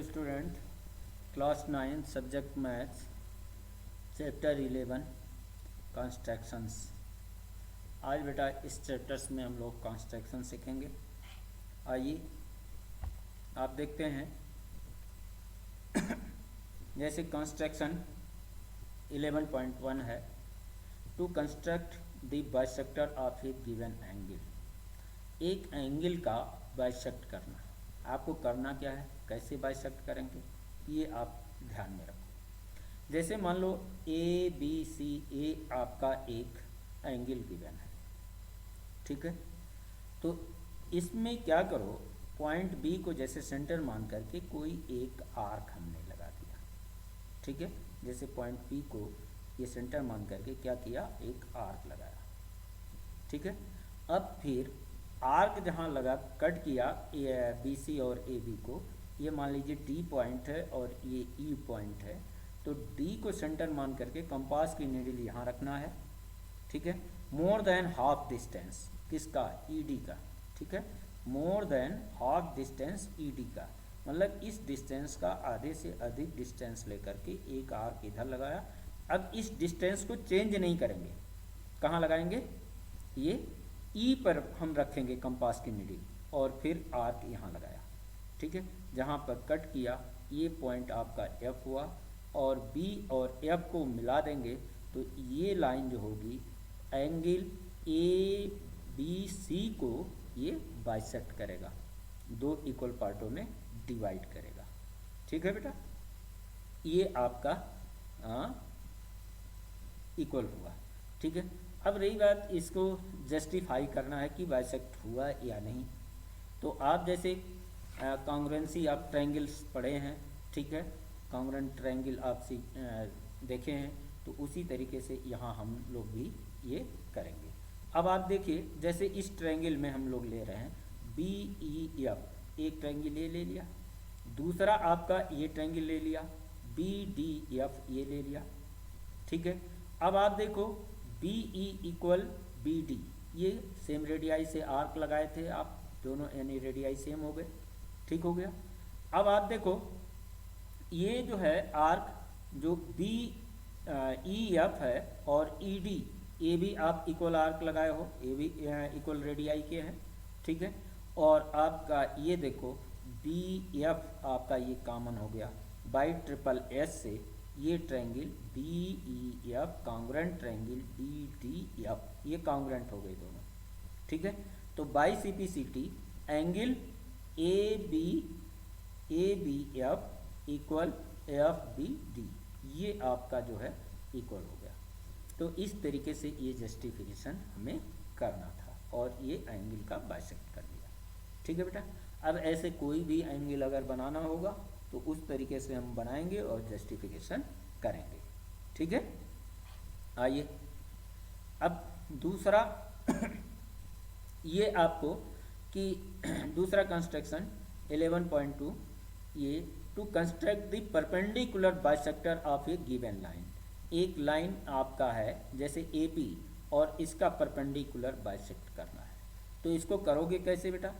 Student, class 9 subject maths chapter 11 constructions. आज बेटा इस चैप्टर्स में हम लोग कंस्ट्रक्शन सीखेंगे। आइए आप देखते हैं जैसे कंस्ट्रक्शन 11.1 है, to construct the bisector of a given angle. एक एंगल का बाइसेक्ट करना, आपको करना क्या है, कैसे बाइसेक्ट करेंगे ये आप ध्यान में रखो। जैसे मान लो ए बी सी, ए आपका एक एंगल गिवन है, ठीक है। तो इसमें क्या करो, पॉइंट बी को जैसे सेंटर मान करके कोई एक आर्क हमने लगा दिया, ठीक है। जैसे पॉइंट बी को ये सेंटर मान करके क्या किया, एक आर्क लगाया, ठीक है। अब फिर आर्क जहाँ लगा, कट किया बी सी और ए बी को, ये मान लीजिए डी पॉइंट है और ये ई पॉइंट है। तो डी को सेंटर मान करके कंपास की नीडल यहाँ रखना है, ठीक है। मोर देन हाफ डिस्टेंस, किसका, ई डी का, ठीक है। मोर than half distance E D का, मतलब इस डिस्टेंस का आधे से अधिक डिस्टेंस लेकर के एक आर्क इधर लगाया। अब इस डिस्टेंस को चेंज नहीं करेंगे, कहाँ लगाएंगे, ये ई पर हम रखेंगे कंपास की नीडल और फिर आर्क यहाँ लगाया, ठीक है। जहाँ पर कट किया ये पॉइंट आपका एफ हुआ और बी और एफ को मिला देंगे तो ये लाइन जो होगी एंगल ए बी सी को ये बाइसेक्ट करेगा, दो इक्वल पार्टों में डिवाइड करेगा, ठीक है बेटा। ये आपका इक्वल हुआ, ठीक है। अब रही बात इसको जस्टिफाई करना है कि बाइसेक्ट हुआ या नहीं। तो आप जैसे कॉन्ग्रुएंसी आप ट्रायंगल्स पढ़े हैं, ठीक है, कॉन्ग्रुएंट ट्रायंगल आप देखे हैं, तो उसी तरीके से यहाँ हम लोग भी ये करेंगे। अब आप देखिए जैसे इस ट्रायंगल में हम लोग ले रहे हैं बी ई एफ, एक ट्रायंगल ये ले लिया, दूसरा आपका ये ट्रायंगल ले लिया बी डी एफ, ये ले लिया, ठीक है। अब आप देखो B E equal B D, ये सेम रेडियाई से आर्क लगाए थे आप, दोनों यानी रेडियाई सेम हो गए, ठीक हो गया। अब आप देखो ये जो है आर्क जो बी ई एफ है और ई डी, ये भी आप इक्वल आर्क लगाए हो, ये भी इक्वल रेडियाई के हैं, ठीक है। और आपका ये देखो बी एफ आपका ये कॉमन हो गया, बाई ट्रिपल एस से ये triangle B E F congruent triangle D D F, ये कॉन्ग्रुएंट हो गए दोनों, ठीक है। तो by C P C T angle A B F equal F B D, ये आपका जो है इक्वल हो गया। तो इस तरीके से ये जस्टिफिकेशन हमें करना था और ये एंगल का बाइसेक्ट कर दिया, ठीक है बेटा। अब ऐसे कोई भी एंगल अगर बनाना होगा तो उस तरीके से हम बनाएंगे और जस्टिफिकेशन करेंगे, ठीक है। आइए अब दूसरा ये आपको कि दूसरा कंस्ट्रक्शन 11.2, ये to construct the perpendicular bisector of a given line. एक लाइन आपका है जैसे ए पी और इसका परपेंडिकुलर बाइसेक्ट करना है, तो इसको करोगे कैसे बेटा।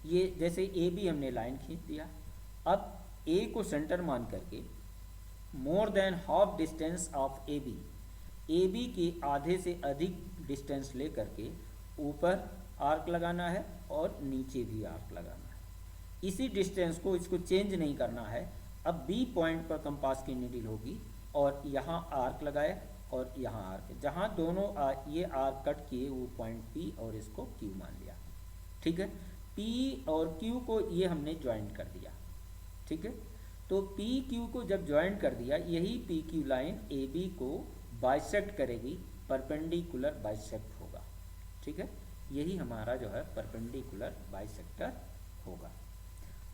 ये जैसे ए बी हमने लाइन खींच दिया, अब ए को सेंटर मान करके more than half distance of A B के आधे से अधिक डिस्टेंस ले करके ऊपर आर्क लगाना है और नीचे भी आर्क लगाना है। इसी डिस्टेंस को, इसको चेंज नहीं करना है। अब बी पॉइंट पर कंपास की नीडल होगी और यहाँ आर्क लगाए और यहाँ आर्क, जहाँ दोनों ये आर्क कट किए वो पॉइंट पी और इसको क्यू मान लिया, ठीक है। पी और क्यू को ये हमने ज्वाइंट कर दिया, ठीक है। तो पी क्यू को जब ज्वाइंट कर दिया, यही P Q line A B को बाइसेक्ट करेगी, परपेंडिकुलर बाइसेक्ट होगा, ठीक है। यही हमारा जो है परपेंडिकुलर बाइसेक्टर होगा।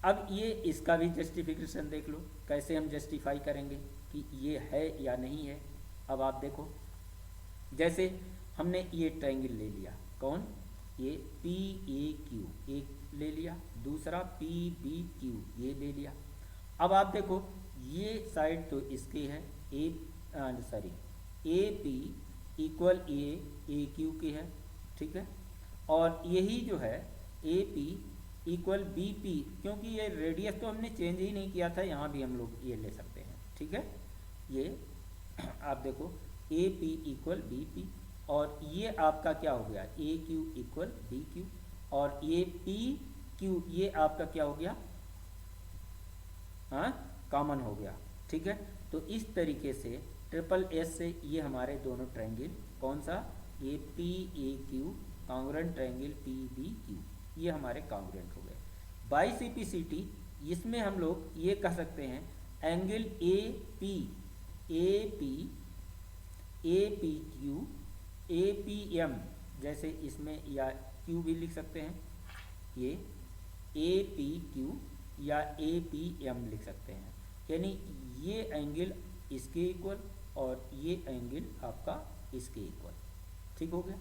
अब ये इसका भी जस्टिफिकेशन देख लो, कैसे हम जस्टिफाई करेंगे कि ये है या नहीं है। अब आप देखो जैसे हमने ये ट्रायंगल ले लिया, कौन, ये पी ए क्यू एक ले लिया, दूसरा पी बी क्यू ये ले लिया। अब आप देखो ये साइड तो इसकी है A P equal A Q की है, ठीक है। और यही जो है A P equal B P, क्योंकि ये रेडियस तो हमने चेंज ही नहीं किया था, यहाँ भी हम लोग ये ले सकते हैं, ठीक है। ये आप देखो A P equal B P, और ये आपका क्या हो गया, A Q equal B Q, और ये पी क्यू ये आपका क्या हो गया, हाँ कॉमन हो गया, ठीक है। तो इस तरीके से ट्रिपल एस से ये हमारे दोनों ट्रायंगल, कौन सा, A P A Q congruent triangle P B Q, ये हमारे कॉन्ग्रुएंट हो गए। By C P C T, इसमें हम लोग ये कह सकते हैं angle A P Q A P M, जैसे इसमें या क्यू भी लिख सकते हैं, ये ए पी क्यू या ए पी एम लिख सकते हैं, यानी ये एंगल इसके इक्वल और ये एंगल आपका इसके इक्वल, ठीक हो गया,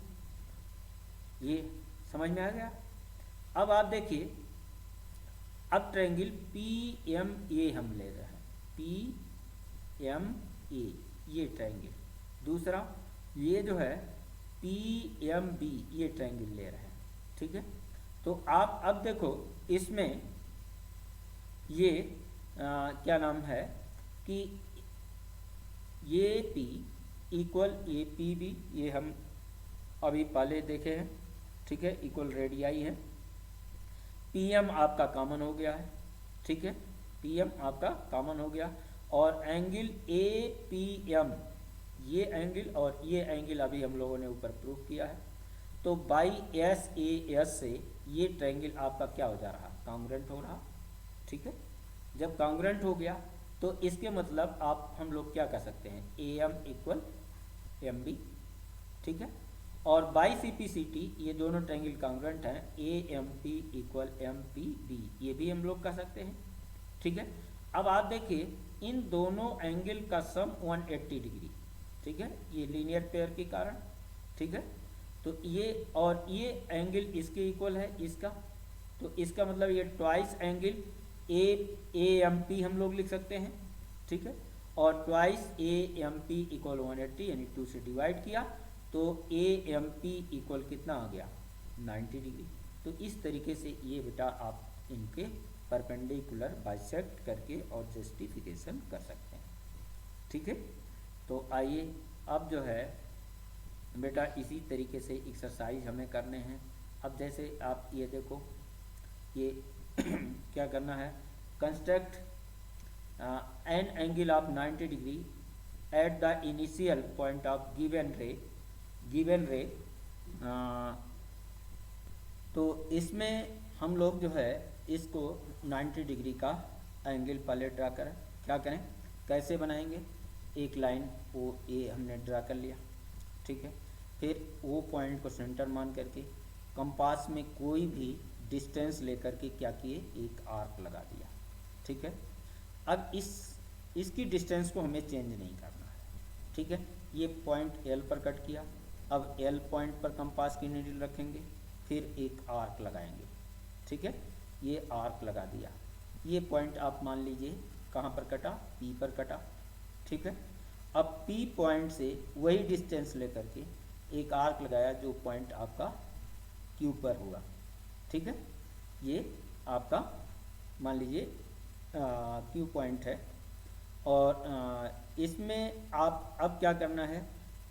ये समझ में आ गया। अब आप देखिए, अब ट्रायंगल पी एम ए हम ले रहे हैं, पी एम ए ये ट्रायंगल, दूसरा ये जो है पी एम बी ये ट्रायंगल ले रहे हैं, ठीक है। तो आप अब देखो इसमें ये क्या नाम है कि ये P equal A P B, ये हम अभी पहले देखे हैं, ठीक है, इक्वल रेडियाई है। पी एम आपका कॉमन हो गया है, ठीक है, पी एम आपका कॉमन हो गया, और एंगल ए पी एम ये एंगल और ये एंगल अभी हम लोगों ने ऊपर प्रूव किया है। तो बाई एस ए एस से ये ट्रायंगल आपका क्या हो जा रहा, कॉन्ग्रुएंट हो रहा, ठीक है। जब कॉन्ग्रुएंट हो गया तो इसके मतलब आप हम लोग क्या कर सकते हैं, A M equal M B, ठीक है। और by C P C T ये दोनों ट्रायंगल कॉन्ग्रुएंट हैं, A M P equal M P B, ये भी हम लोग कर सकते हैं, ठीक है। अब आप देखिए इन दोनों एंगल का सम 180 डिग्री, ठीक है, ये लीनियर पेयर के कारण, ठीक है। तो ये और ये एंगल इसके इक्वल है इसका, तो इसका मतलब ये twice angle A M P हम लोग लिख सकते हैं, ठीक है। और twice A M P equal 180, यानी 2 से डिवाइड किया तो ए एम पी इक्वल कितना आ गया, 90 डिग्री। तो इस तरीके से ये बेटा आप इनके परपेंडिकुलर बाइसेक्ट करके और जस्टिफिकेशन कर सकते हैं, ठीक है। तो आइए अब जो है बेटा इसी तरीके से एक्सरसाइज हमें करने हैं। अब जैसे आप ये देखो, ये क्या करना है, construct an angle of 90 degree at the initial point of given रे। तो इसमें हम लोग जो है इसको 90 डिग्री का एंगल पहले ड्रा करें, क्या करें, कैसे बनाएंगे, एक लाइन ओ ए हमने ड्रा कर लिया, ठीक है। फिर वो पॉइंट को सेंटर मान करके कंपास में कोई भी डिस्टेंस लेकर के क्या किए, एक आर्क लगा दिया, ठीक है। अब इसकी डिस्टेंस को हमें चेंज नहीं करना है, ठीक है। ये पॉइंट एल पर कट किया, अब एल पॉइंट पर कंपास की नीडल रखेंगे, फिर एक आर्क लगाएंगे, ठीक है। ये आर्क लगा दिया, ये पॉइंट आप मान लीजिए कहाँ पर कटा, पी पर कटा, ठीक है। अब पी पॉइंट से वही डिस्टेंस लेकर के एक आर्क लगाया जो पॉइंट आपका क्यू पर हुआ, ठीक है। ये आपका मान लीजिए क्यू पॉइंट है, और इसमें आप अब क्या करना है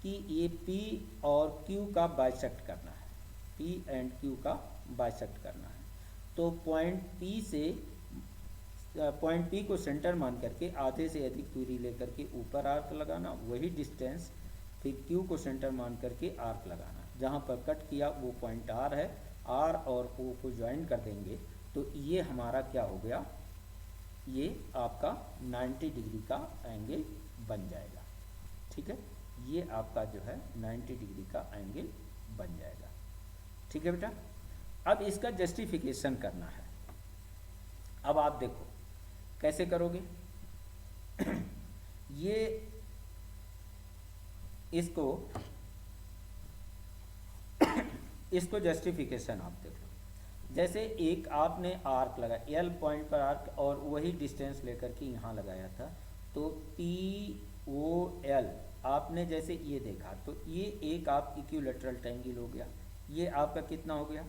कि ये पी और क्यू का बाइसेक्ट करना है, पी एंड क्यू का बाइसेक्ट करना है। तो पॉइंट पी को सेंटर मान करके आधे से अधिक दूरी लेकर के ऊपर आर्क लगाना, वही डिस्टेंस फिर क्यू को सेंटर मान करके आर्क लगाना, जहाँ पर कट किया वो पॉइंट आर है, आर और ओ को ज्वाइन कर देंगे तो ये हमारा क्या हो गया, ये आपका 90 डिग्री का एंगल बन जाएगा, ठीक है। ये आपका जो है 90 डिग्री का एंगल बन जाएगा, ठीक है बेटा। अब इसका जस्टिफिकेशन करना है। अब आप देखो कैसे करोगे ये इसको जस्टिफिकेशन आप देख लो। जैसे एक आपने आर्क लगा एल पॉइंट पर आर्क और वही डिस्टेंस लेकर के यहाँ लगाया था, तो पी ओ एल आपने जैसे ये देखा तो ये एक आप इक्विलैटरल ट्रायंगल हो गया, ये आपका कितना हो गया,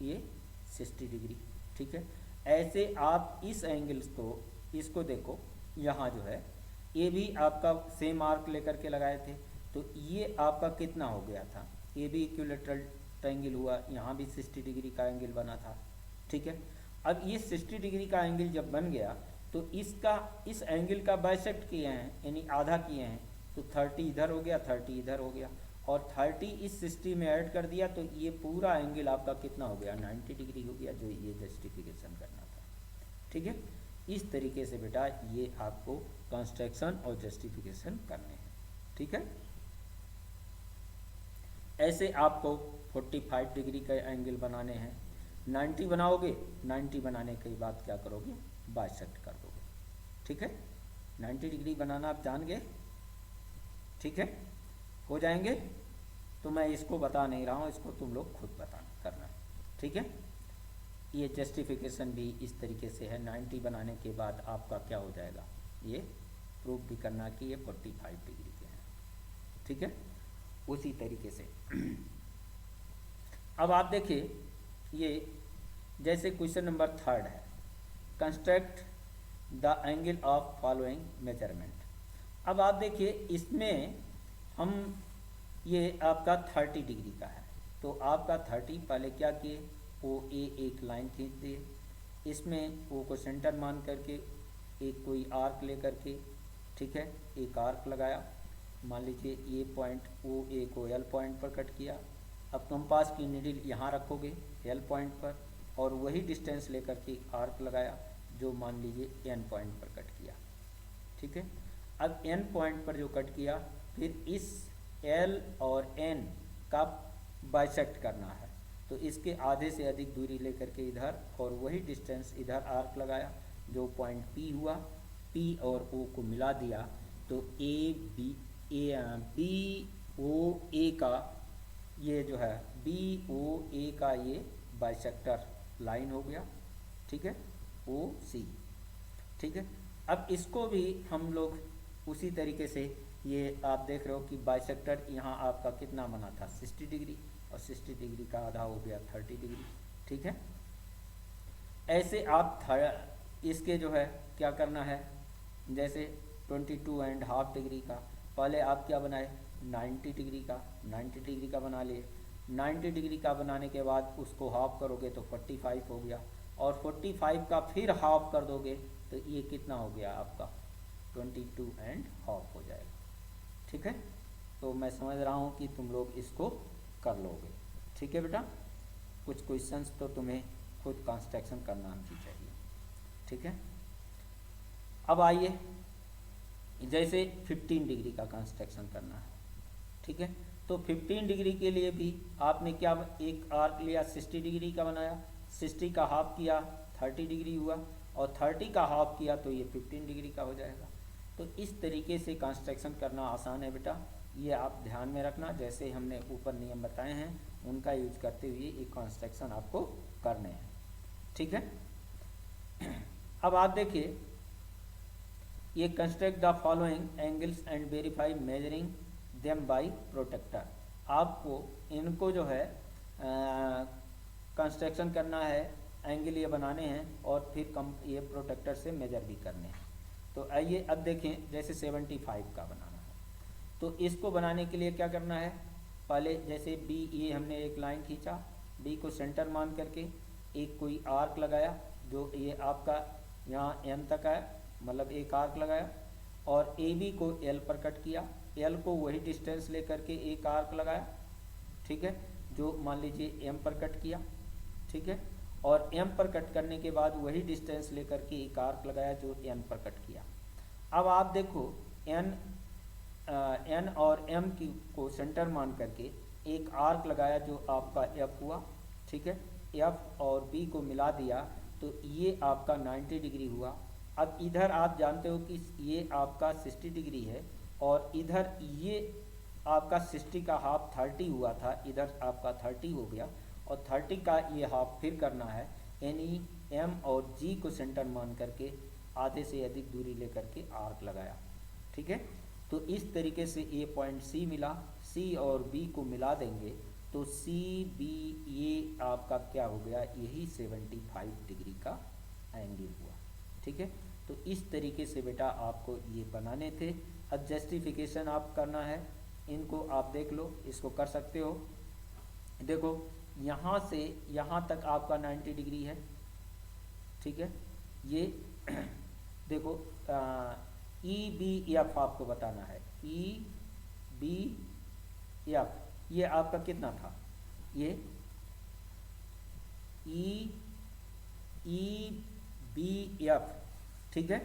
ये 60 डिग्री, ठीक है। ऐसे आप इस एंगल्स को, इसको देखो, यहाँ जो है ये भी आपका सेम आर्क लेकर के लगाए थे, तो ये आपका कितना हो गया था, ये भी इक्विलेटरल ट्रायंगल हुआ, यहाँ भी 60 डिग्री का एंगल बना था, ठीक है। अब ये 60 डिग्री का एंगल जब बन गया तो इसका, इस एंगल का बाइसेक्ट किए हैं, यानी आधा किए हैं, तो 30 इधर हो गया, 30 इधर हो गया, और 30 इस 60 में ऐड कर दिया, तो ये पूरा एंगल आपका कितना हो गया, 90 डिग्री हो गया, जो ये जस्टिफिकेशन करना था, ठीक है। इस तरीके से बेटा ये आपको कंस्ट्रक्शन और जस्टिफिकेशन करने हैं, ठीक है। ऐसे आपको 45 डिग्री का एंगल बनाने हैं, 90 बनाओगे, 90 बनाने के बाद क्या करोगे, बाइसेक्ट कर दोगे, ठीक है। 90 डिग्री बनाना आप जान गए, ठीक है, हो जाएंगे। तो मैं इसको बता नहीं रहा हूँ, इसको तुम लोग खुद बता करना, ठीक है। ये जस्टिफिकेशन भी इस तरीके से है, 90 बनाने के बाद आपका क्या हो जाएगा, ये प्रूफ भी करना कि ये 45 डिग्री के हैं, ठीक है। उसी तरीके से अब आप देखिए, ये जैसे क्वेश्चन नंबर 3 है, construct the angle of following measurement. अब आप देखिए इसमें हम, ये आपका 30 डिग्री का है, तो आपका 30 पहले क्या किए, ओ ए एक लाइन खींच दिए, इसमें ओ को सेंटर मान करके एक कोई आर्क ले करके, ठीक है, एक आर्क लगाया, मान लीजिए ये पॉइंट ओ ए को एल पॉइंट पर कट किया। अब कंपास की नीडल यहाँ रखोगे एल पॉइंट पर, और वही डिस्टेंस लेकर के आर्क लगाया, जो मान लीजिए एन पॉइंट पर कट किया, ठीक है। अब एन पॉइंट पर जो कट किया, फिर इस एल और एन का बाइसेक्ट करना है, तो इसके आधे से अधिक दूरी लेकर के इधर, और वही डिस्टेंस इधर आर्क लगाया, जो पॉइंट पी हुआ, पी और ओ को मिला दिया, तो बी ओ ए का ये जो है बी ओ ए का ये बाइसेक्टर लाइन हो गया, ठीक है, ओ सी, ठीक है। अब इसको भी हम लोग उसी तरीके से, ये आप देख रहे हो कि बाइसेक्टर यहाँ आपका कितना बना था, 60 डिग्री, और 60 डिग्री का आधा हो गया 30 डिग्री, ठीक है। ऐसे आप इसके जो है क्या करना है, जैसे 22.5 डिग्री का, पहले आप क्या बनाए, 90 डिग्री का, 90 डिग्री का बना लिए, 90 डिग्री का बनाने के बाद उसको हाफ करोगे तो 45 हो गया, और 45 का फिर हाफ कर दोगे तो ये कितना हो गया आपका, 22.5 हो जाएगा, ठीक है। तो मैं समझ रहा हूँ कि तुम लोग इसको कर लोगे, ठीक है बेटा। कुछ क्वेश्चंस तो तुम्हें खुद कंस्ट्रक्शन करना आनी चाहिए, ठीक है। अब आइए, जैसे 15 डिग्री का कंस्ट्रक्शन करना है, ठीक है। तो 15 डिग्री के लिए भी आपने क्या, एक आर्क लिया 60 डिग्री का बनाया, 60 का हाफ किया 30 डिग्री हुआ, और 30 का हाफ किया तो ये 15 डिग्री का हो जाएगा। तो इस तरीके से कंस्ट्रक्शन करना आसान है बेटा, ये आप ध्यान में रखना, जैसे हमने ऊपर नियम बताए हैं उनका यूज करते हुए ये कंस्ट्रक्शन आपको करने हैं, ठीक है। अब आप देखिए, ये construct the following angles and verify measuring them by protector. आपको इनको जो है कंस्ट्रक्शन करना है, एंगल ये बनाने हैं, और फिर ये प्रोटेक्टर से मेजर भी करने हैं। तो आइए अब देखें, जैसे 75 का बनाना है, तो इसको बनाने के लिए क्या करना है, पहले जैसे बी, ये हमने एक लाइन खींचा, बी को सेंटर मान करके एक कोई आर्क लगाया, जो ये आपका यहाँ एम तक है, मतलब एक आर्क लगाया, और ए बी को एल पर कट किया, एल को वही डिस्टेंस लेकर के एक आर्क लगाया, ठीक है, जो मान लीजिए एम पर कट किया, ठीक है, और एम पर कट करने के बाद वही डिस्टेंस लेकर के एक आर्क लगाया, जो एन पर कट किया। अब आप देखो, एन और एम की को सेंटर मान करके एक आर्क लगाया, जो आपका एफ हुआ, ठीक है, एफ और बी को मिला दिया, तो ये आपका 90 डिग्री हुआ। अब इधर आप जानते हो कि ये आपका 60 डिग्री है, और इधर ये आपका 60 का हाफ 30 हुआ था, इधर आपका 30 हो गया, और 30 का ये हाफ फिर करना है, यानी एम और जी को सेंटर मान करके आधे से अधिक दूरी लेकर के आर्क लगाया, ठीक है। तो इस तरीके से ए पॉइंट सी मिला, सी और बी को मिला देंगे तो सी बी ये आपका क्या हो गया, यही 75 डिग्री का एंगल हुआ। ठीक है, तो इस तरीके से बेटा आपको ये बनाने थे। अब जस्टिफिकेशन आप करना है, इनको आप देख लो, इसको कर सकते हो। देखो यहाँ से यहाँ तक आपका 90 डिग्री है। ठीक है, ये देखो ई बी एफ आपको बताना है, ई बी एफ ये आपका कितना था, ये ई बी एफ, ठीक है,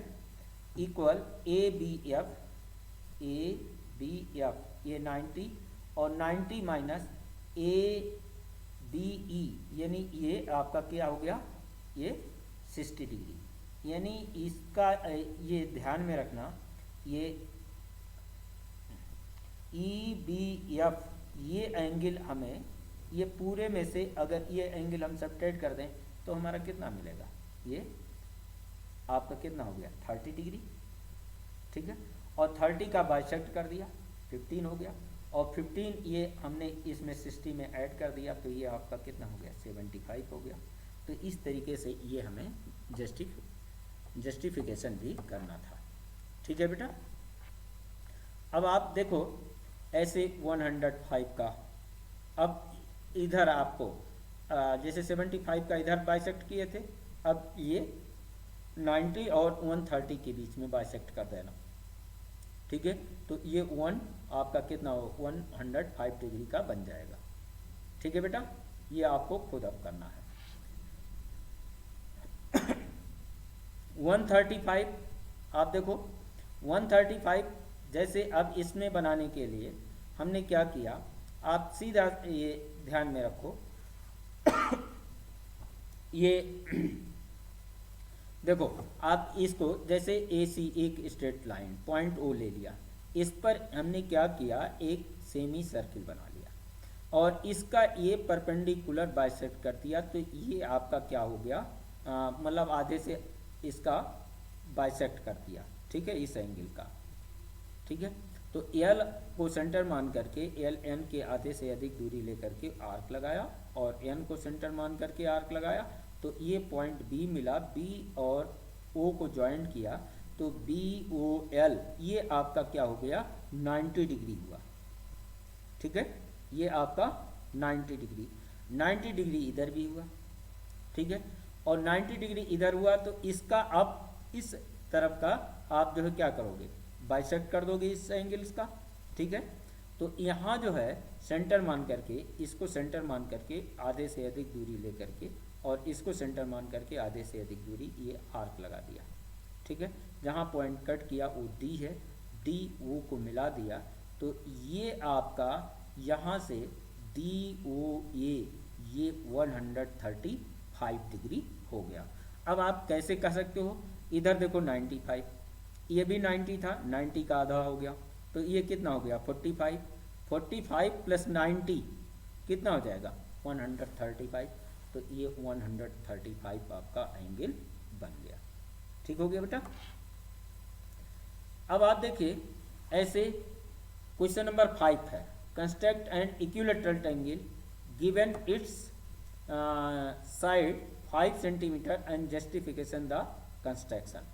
इक्वल ए बी एफ ये 90 और 90 माइनस ए बी ई यानी ये आपका क्या हो गया, ये 60 डिग्री। यानी इसका ये ध्यान में रखना, ये ई बी एफ ये एंगल हमें, ये पूरे में से अगर ये एंगल हम सब्ट्रैक्ट कर दें तो हमारा कितना मिलेगा, ये आपका कितना हो गया 30 डिग्री। ठीक है, और 30 का बाइसेक्ट कर दिया 15 हो गया, और 15 ये हमने इसमें 60 में ऐड कर दिया तो ये आपका कितना हो गया 75 हो गया। तो इस तरीके से ये हमें जस्टिफिकेशन भी करना था। ठीक है बेटा, अब आप देखो ऐसे 105 का, अब इधर आपको जैसे 75 का इधर बाइसेक्ट किए थे, अब ये 90 और 130 के बीच में बाइसेक्ट कर देना। ठीक है, तो ये 1 आपका कितना हो 105 डिग्री का बन जाएगा। ठीक है बेटा, ये आपको खुद अब करना है। 135 आप देखो 135 जैसे अब इसमें बनाने के लिए हमने क्या किया, आप सीधा ये ध्यान में रखो ये देखो आप इसको जैसे ए सी एक स्ट्रेट लाइन पॉइंट ओ ले लिया, इस पर हमने क्या किया एक सेमी सर्किल बना लिया और इसका ये परपेंडिकुलर बाइसेक्ट कर दिया, तो ये आपका क्या हो गया मतलब आधे से इसका बाइसेक्ट कर दिया। ठीक है, इस एंगल का। ठीक है, तो एल को सेंटर मान करके एल एन के आधे से अधिक दूरी लेकर के आर्क लगाया और एन को सेंटर मान करके आर्क लगाया, तो ये पॉइंट बी मिला, बी और ओ को ज्वाइंट किया तो बी ओ एल ये आपका क्या हो गया 90 डिग्री हुआ। ठीक है, ये आपका 90 डिग्री, 90 डिग्री इधर भी हुआ। ठीक है, और 90 डिग्री इधर हुआ तो इसका अब इस तरफ का आप जो है क्या करोगे बाइसेक्ट कर दोगे इस एंगल्स का। ठीक है, तो यहाँ जो है सेंटर मान करके इसको सेंटर मान करके आधे से अधिक दूरी लेकर के और इसको सेंटर मान करके आधे से अधिक दूरी ये आर्क लगा दिया। ठीक है, जहाँ पॉइंट कट किया वो डी है, डी ओ को मिला दिया, तो ये आपका यहाँ से डी ओ ये 135 डिग्री हो गया। अब आप कैसे कह सकते हो, इधर देखो 95, ये भी 90 था, 90 का आधा हो गया, तो ये कितना हो गया 45, 45 प्लस 90 कितना हो जाएगा 135, तो ये 135 आपका एंगल बन गया। ठीक हो गया बेटा। अब आप देखिए ऐसे क्वेश्चन नंबर 5 है, construct N equilateral triangle given it's side 5 centimetre and justification the construction.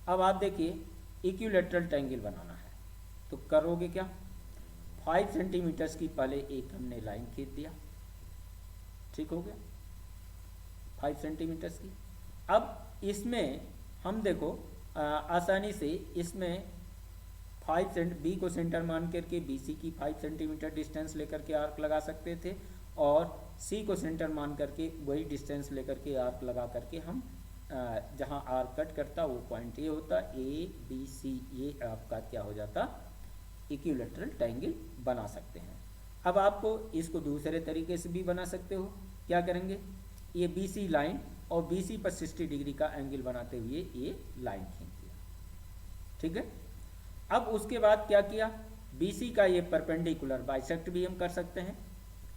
अब आप देखिए इक्विलैटरल ट्रायंगल बनाना है तो करोगे क्या, 5 सेंटीमीटर्स की पहले एक हमने लाइन खींच दिया। ठीक हो गया 5 सेंटीमीटर्स की। अब इसमें हम देखो आसानी से इसमें 5 बी को सेंटर मान करके बी सी की 5 सेंटीमीटर डिस्टेंस लेकर के आर्क लगा सकते थे और सी को सेंटर मान करके वही डिस्टेंस लेकर के आर्क लगा करके हम जहाँ आर्क कट करता वो पॉइंट ये होता ए बी सी, ये आपका क्या हो जाता इक्विलैटरल ट्रायंगल बना सकते हैं। अब आपको इसको दूसरे तरीके से भी बना सकते हो, क्या करेंगे ये बी सी लाइन और बी सी पर 60 डिग्री का एंगल बनाते हुए ये लाइन खींच दिया। ठीक है, अब उसके बाद क्या किया बी सी का ये परपेंडिकुलर बाइसेक्ट भी हम कर सकते हैं।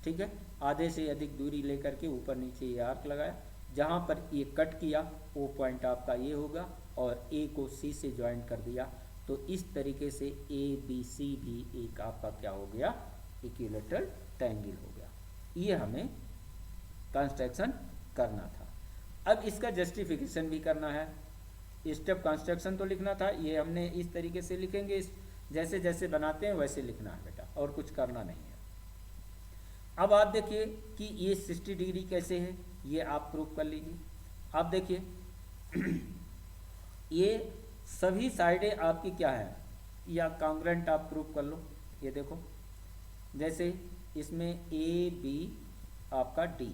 ठीक है, आधे से अधिक दूरी लेकर के ऊपर नीचे ये आर्क लगाया, जहाँ पर ये कट किया वो पॉइंट आपका ये होगा और ए को सी से ज्वाइंट कर दिया, तो इस तरीके से ए बी सी भी एक आपका क्या हो गया इक्विलैटरल ट्रायंगल हो गया। ये हमें कंस्ट्रक्शन करना था। अब इसका जस्टिफिकेशन भी करना है। स्टेप कंस्ट्रक्शन तो लिखना था, ये हमने इस तरीके से लिखेंगे, जैसे जैसे बनाते हैं वैसे लिखना है बेटा, और कुछ करना नहीं है। अब आप देखिए कि ये 60 डिग्री कैसे है, ये आप प्रूव कर लीजिए। आप देखिए ये सभी साइडें आपकी क्या है, या कॉन्ग्रुएंट आप प्रूव कर लो। ये देखो जैसे इसमें ए बी आपका डी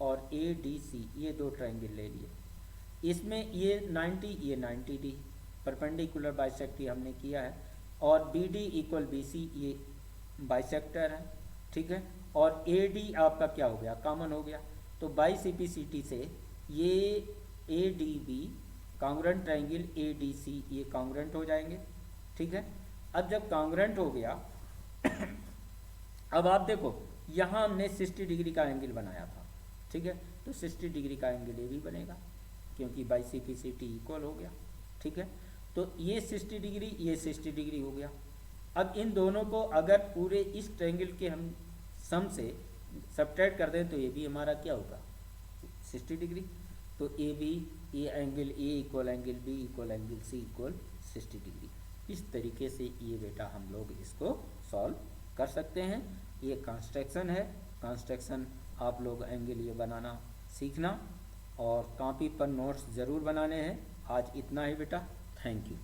और ए डी सी, ये दो ट्रायंगल ले लिए, इसमें ये 90 ये 90 डी परपेंडिकुलर बाइसेक्टर हमने किया है, और B D equal B C ये बाइसेक्टर है, ठीक है। और ए डी आपका क्या हो गया, कॉमन हो गया। तो by C P C T से ये A D B congruent triangle A D C ये कॉन्ग्रुएंट हो जाएंगे, ठीक है। अब जब कॉन्ग्रुएंट हो गया अब आप देखो यहाँ हमने 60 डिग्री का एंगल बनाया था, ठीक है, तो 60 डिग्री का एंगल ये भी बनेगा क्योंकि by C P C T equal हो गया, ठीक है। तो ये 60 डिग्री ये 60 डिग्री हो गया। अब इन दोनों को अगर पूरे इस ट्रायंगल के हम सम से सब्ट्रैक्ट कर दें तो ये भी हमारा क्या होगा 60 डिग्री। तो ए बी ये angle A equal angle B equal angle C equal 60 degree. इस तरीके से ये बेटा हम लोग इसको सॉल्व कर सकते हैं। ये कंस्ट्रक्शन है, कंस्ट्रक्शन आप लोग एंगल ये बनाना सीखना, और कॉपी पर नोट्स ज़रूर बनाने हैं। आज इतना ही बेटा, थैंक यू।